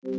You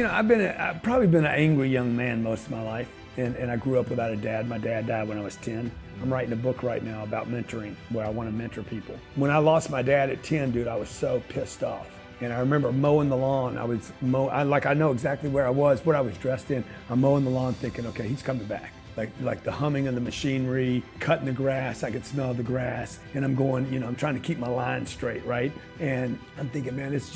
know, I've probably been an angry young man most of my life, and I grew up without a dad. My dad died when I was 10. I'm writing a book right now about mentoring, where I want to mentor people. When I lost my dad at 10, dude, I was so pissed off. And I remember mowing the lawn. I know exactly where I was, what I was dressed in. I'm mowing the lawn thinking, okay, he's coming back. Like the humming of the machinery, cutting the grass, I could smell the grass. And I'm going, you know, I'm trying to keep my line straight, right? And I'm thinking, man, this is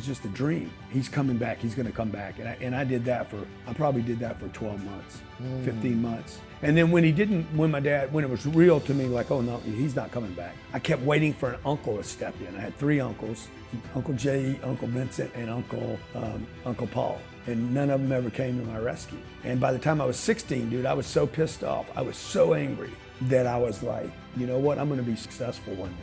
just a dream. He's coming back, he's gonna come back. And I probably did that for 12 months, 15 months. And then when it was real to me, like, oh no, he's not coming back, I kept waiting for an uncle to step in. I had 3 uncles, Uncle Jay, Uncle Vincent, and Uncle Paul. And none of them ever came to my rescue. And by the time I was 16, dude, I was so pissed off, I was so angry that I was like, you know what, I'm gonna be successful one day.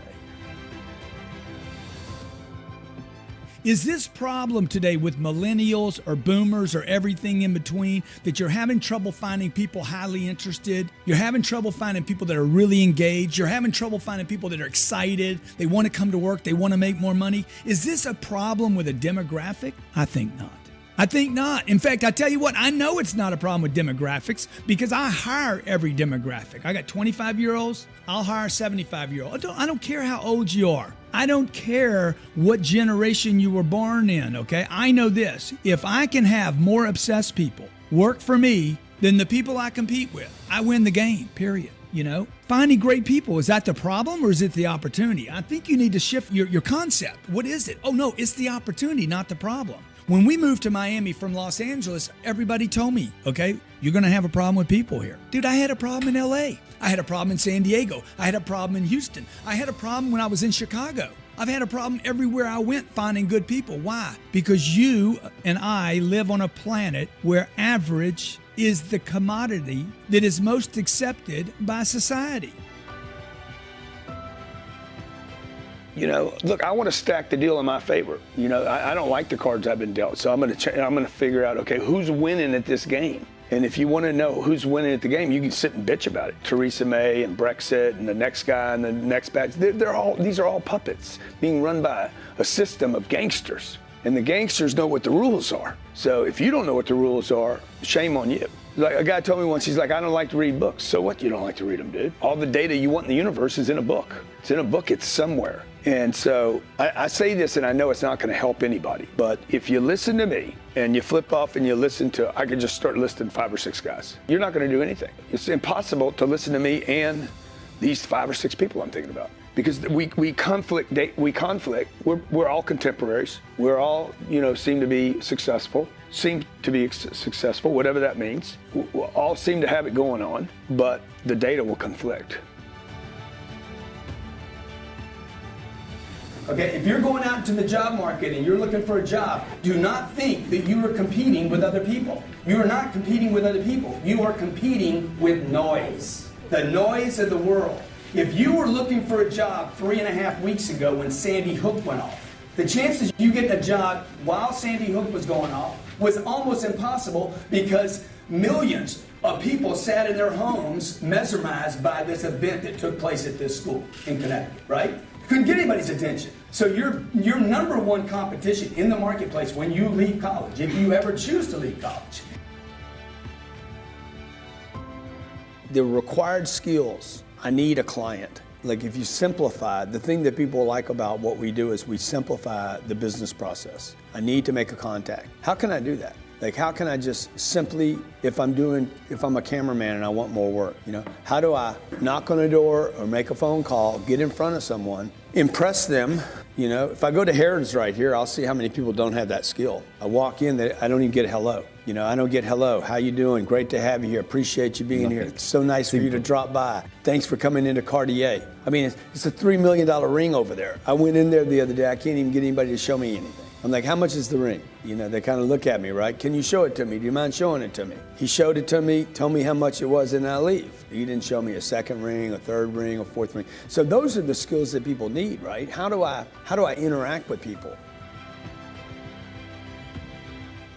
Is this problem today with millennials or boomers or everything in between that you're having trouble finding people highly interested? You're having trouble finding people that are really engaged. You're having trouble finding people that are excited. They want to come to work. They want to make more money. Is this a problem with a demographic? I think not. I think not. In fact, I tell you what, I know it's not a problem with demographics because I hire every demographic. I got 25-year-olds. I'll hire 75-year-olds. I don't care how old you are. I don't care what generation you were born in, okay? I know this. If I can have more obsessed people work for me than the people I compete with, I win the game, period. You know, finding great people, is that the problem or is it the opportunity? I think you need to shift your concept. What is it? Oh no, it's the opportunity, not the problem. When we moved to Miami from Los Angeles, everybody told me, okay, you're going to have a problem with people here. Dude, I had a problem in LA. I had a problem in San Diego. I had a problem in Houston. I had a problem when I was in Chicago. I've had a problem everywhere I went finding good people. Why? Because you and I live on a planet where average is the commodity that is most accepted by society. You know, look, I want to stack the deal in my favor. You know, I don't like the cards I've been dealt, so I'm going to figure out, okay, who's winning at this game? And if you want to know who's winning at the game, you can sit and bitch about it. Theresa May and Brexit and the next guy and the next batch, these are all puppets being run by a system of gangsters. And the gangsters know what the rules are. So if you don't know what the rules are, shame on you. Like a guy told me once, he's like, I don't like to read books. So what, you don't like to read them, dude? All the data you want in the universe is in a book. It's in a book, it's somewhere. And so I say this, and I know it's not going to help anybody, but if you listen to me and you flip off and you listen to, I could just start listing 5 or 6 guys. You're not going to do anything. It's impossible to listen to me and these 5 or 6 people I'm thinking about. Because we conflict. We're all contemporaries. We're all, you know, seem to be successful, whatever that means. We all seem to have it going on, but the data will conflict. Okay, if you're going out into the job market and you're looking for a job, do not think that you are competing with other people. You are not competing with other people. You are competing with noise, the noise of the world. If you were looking for a job 3.5 weeks ago when Sandy Hook went off, the chances you get a job while Sandy Hook was going off was almost impossible because millions of people sat in their homes mesmerized by this event that took place at this school in Connecticut, right? Couldn't get anybody's attention. So your number one competition in the marketplace when you leave college, if you ever choose to leave college. The required skills, I need a client. Like if you simplify, the thing that people like about what we do is we simplify the business process. I need to make a contact. How can I do that? Like how can I just simply, if I'm a cameraman and I want more work, you know, how do I knock on a door or make a phone call, get in front of someone, impress them? You know, if I go to Harrods right here, I'll see how many people don't have that skill. I walk in, I don't even get hello. You know, I don't get hello. How you doing? Great to have you here. Appreciate you being here. It's so nice for you to drop by. Thanks for coming into Cartier. I mean, it's a $3 million ring over there. I went in there the other day. I can't even get anybody to show me anything. I'm like, how much is the ring? You know, they kind of look at me, right? Can you show it to me? Do you mind showing it to me? He showed it to me, told me how much it was, and I leave. He didn't show me a second ring, a third ring, a fourth ring. So those are the skills that people need, right? How do I interact with people?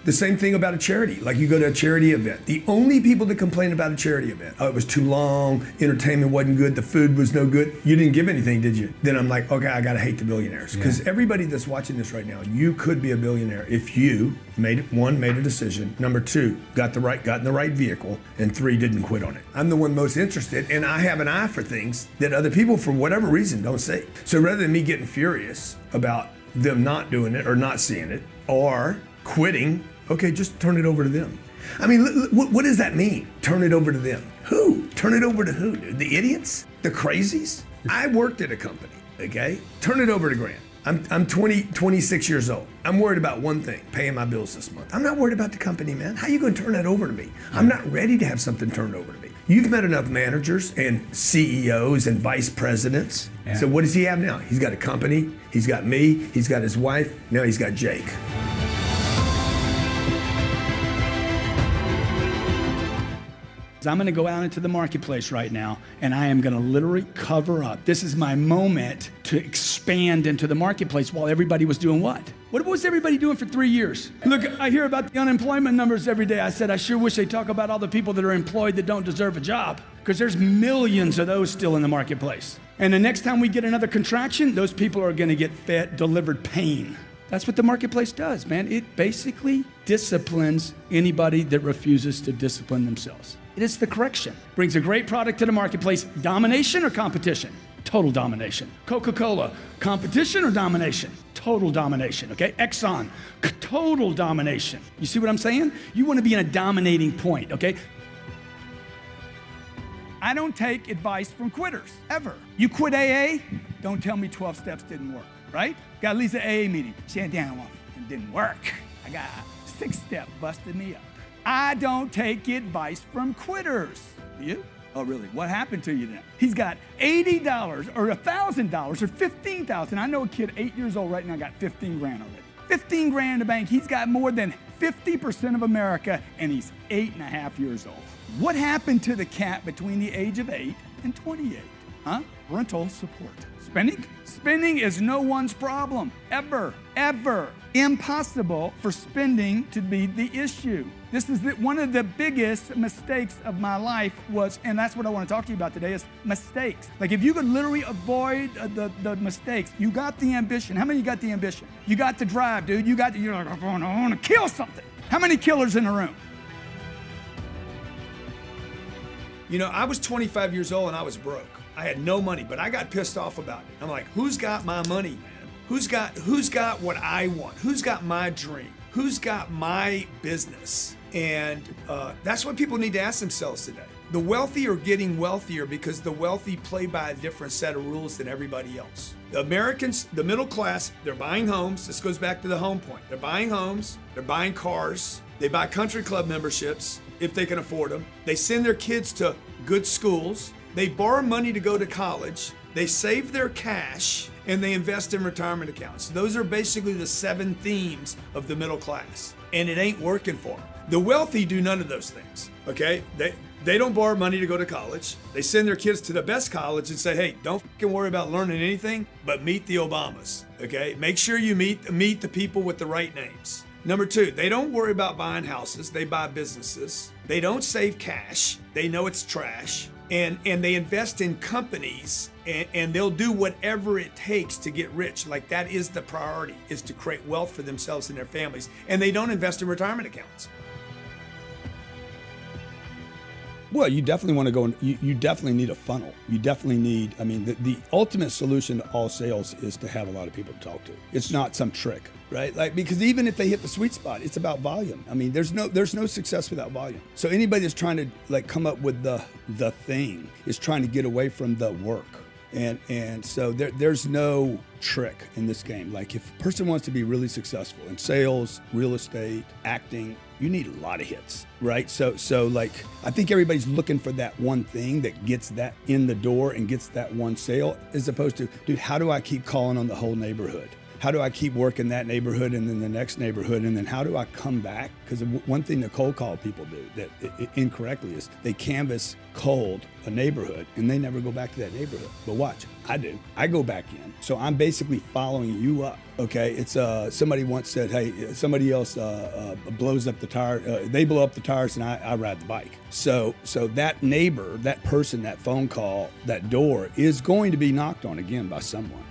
The same thing about a charity. Like you go to a charity event. The only people that complain about a charity event, oh, it was too long, entertainment wasn't good, the food was no good. You didn't give anything, did you? Then I'm like, okay, I gotta hate the billionaires. Because everybody that's watching this right now, you could be a billionaire if you made a decision. Number two, got in the right vehicle, and three, didn't quit on it. I'm the one most interested, and I have an eye for things that other people, for whatever reason, don't see. So rather than me getting furious about them not doing it or not seeing it or quitting, okay, just turn it over to them. I mean, what does that mean? Turn it over to them. Who? Turn it over to who, dude? The idiots? The crazies? I worked at a company, okay? Turn it over to Grant. I'm 26 years old. I'm worried about one thing, paying my bills this month. I'm not worried about the company, man. How are you gonna turn that over to me? I'm not ready to have something turned over to me. You've met enough managers and CEOs and vice presidents. Yeah. So what does he have now? He's got a company, he's got me, he's got his wife, now he's got Jake. I'm going to go out into the marketplace right now, and I am going to literally cover up. This is my moment to expand into the marketplace while everybody was doing what? What was everybody doing for 3 years? Look, I hear about the unemployment numbers every day. I said, I sure wish they'd talk about all the people that are employed that don't deserve a job, because there's millions of those still in the marketplace. And the next time we get another contraction, those people are going to get delivered pain. That's what the marketplace does, man. It basically disciplines anybody that refuses to discipline themselves. It is the correction. Brings a great product to the marketplace. Domination or competition? Total domination. Coca-Cola, competition or domination? Total domination, okay? Exxon, total domination. You see what I'm saying? You want to be in a dominating point, okay? I don't take advice from quitters, ever. You quit AA, don't tell me 12 steps didn't work, right? Got Lisa AA meeting. Sat down, it didn't work. I got 6-step, busted me up. I don't take advice from quitters. Do you? Oh, really? What happened to you then? He's got $80 or $1,000 or $15,000. I know a kid 8 years old right now got 15 grand already. 15 grand in the bank. He's got more than 50% of America, and he's 8.5 years old. What happened to the cat between the age of 8 and 28? Huh? Rental support. Spending? Spending is no one's problem, ever, ever. Impossible for spending to be the issue. This is one of the biggest mistakes of my life was, and that's what I want to talk to you about today, is mistakes. Like if you could literally avoid the mistakes, you got the ambition. How many of you got the ambition? You got the drive, dude. You're like, I want to kill something. How many killers in the room? You know, I was 25 years old and I was broke. I had no money, but I got pissed off about it. I'm like, who's got my money, man? Who's got what I want? Who's got my dream? Who's got my business? And that's what people need to ask themselves today. The wealthy are getting wealthier because the wealthy play by a different set of rules than everybody else. The Americans, the middle class, they're buying homes. This goes back to the home point. They're buying homes, they're buying cars, they buy country club memberships if they can afford them. They send their kids to good schools. They borrow money to go to college. They save their cash, and they invest in retirement accounts. Those are basically the 7 themes of the middle class, and it ain't working for them. The wealthy do none of those things, okay? They don't borrow money to go to college. They send their kids to the best college and say, hey, don't fucking worry about learning anything, but meet the Obamas, okay? Make sure you meet the people with the right names. Number 2, they don't worry about buying houses. They buy businesses. They don't save cash. They know it's trash. And they invest in companies, and they'll do whatever it takes to get rich. Like that is the priority, is to create wealth for themselves and their families. And they don't invest in retirement accounts. Well, you definitely want to go, you definitely need a funnel. You definitely need, I mean, the ultimate solution to all sales is to have a lot of people to talk to. It's not some trick, right? Like, because even if they hit the sweet spot, it's about volume. I mean, there's no success without volume. So anybody that's trying to like come up with the thing is trying to get away from the work. And so there's no trick in this game. Like if a person wants to be really successful in sales, real estate, acting, you need a lot of hits, right? So like, I think everybody's looking for that one thing that gets that in the door and gets that one sale, as opposed to, dude, how do I keep calling on the whole neighborhood? how do I keep working that neighborhood and then the next neighborhood, and then how do I come back? Because one thing the cold call people do that incorrectly is they canvas cold a neighborhood and they never go back to that neighborhood. But watch, I do. I go back in. So I'm basically following you up. Okay, it's somebody once said, hey, somebody else blows up the tire. They blow up the tires and I ride the bike. So that neighbor, that person, that phone call, that door is going to be knocked on again by someone.